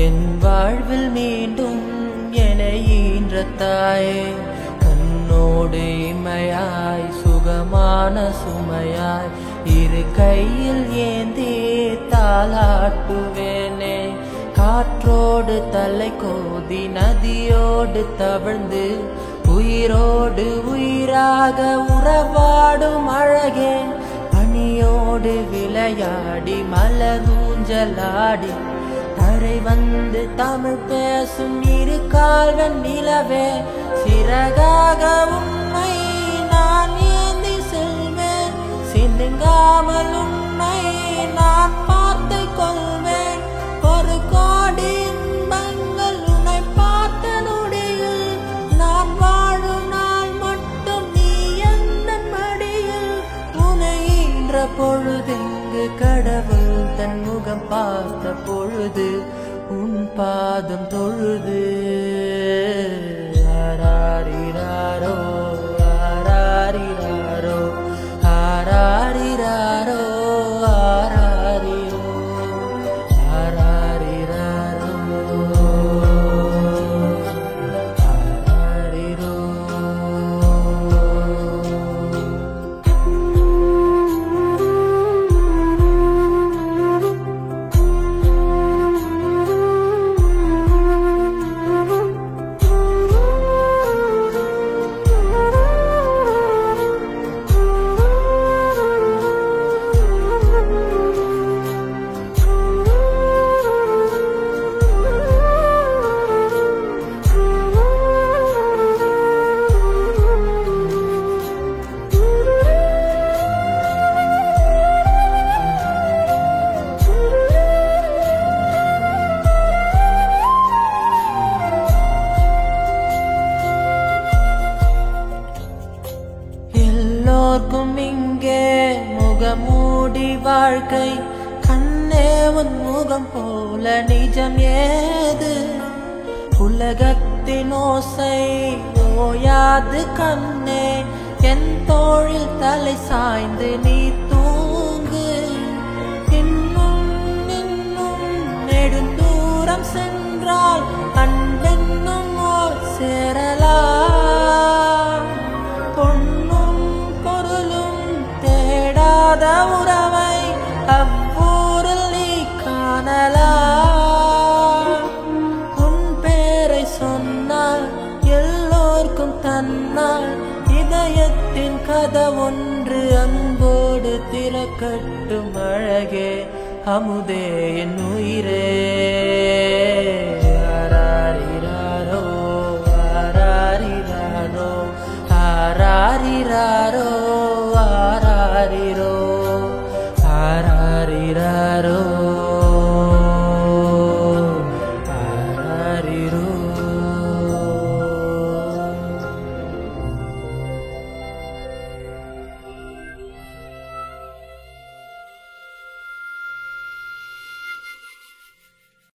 என் வாழ்வில் மீண்டும் என ஈன்ற தாயே கண்ணோடு இமையாய் சுகமான சுமையாய் இரு கையில் ஏந்தி தாலாட்டுவேனே காற்றோடு தலை கோதி நதியோடு தவழ்ந்து உயிரோடு உயிராக உறவாடும் அழகே பனியோடு விளையாடி மலரூஞ்சலாடி தரை வந்து தமிழ் பேசும் இரு கால்வன் நிலவே சிறகாக உன்னை நான் ஏந்தி செல்வேன் சிந்துங்காமல் உன்னை நான் பார்த்து கொள்வேன் ஒரு கோடி இன்பங்கள் உன்னை பார்த்த நொடியில் நான் வாழும் நாள் மட்டும் நீ எந்த மடியில் உன்னை ஈன்ற பொழுதெங்கு கடவுள் தன் முகம் பார்த்த பொழுது உன் பாதம் தொழுது ஆராரிராரோ ஆராரிராரோ ஆராரிராரோ ஆராரிரோ ஆராரிராரோ ஆராரிரோ எல்லோர்க்கும் இங்கே முகமூடி வாழ்க்கை கண்ணே உன் முகம் போல நிஜம் ஏது உலகத்தின் ஓசை ஓயாது கண்ணே என் தோளில் தலை சாய்ந்து நீ தூங்கு இன்னும் இன்னும் நெடுந்தூரம் சென்றால் அன்பென்னும் ஓர் சேரலாம் தேடாத உறவை அவ்வூரில் நீ காணலாம் உன் பேரை சொன்னால் எல்லோர்க்கும் தன்னால் இதயத்தின் கதை ஒன்று அன்போடு திறக்கட்டும் அழகே அமுதே என் உயிரே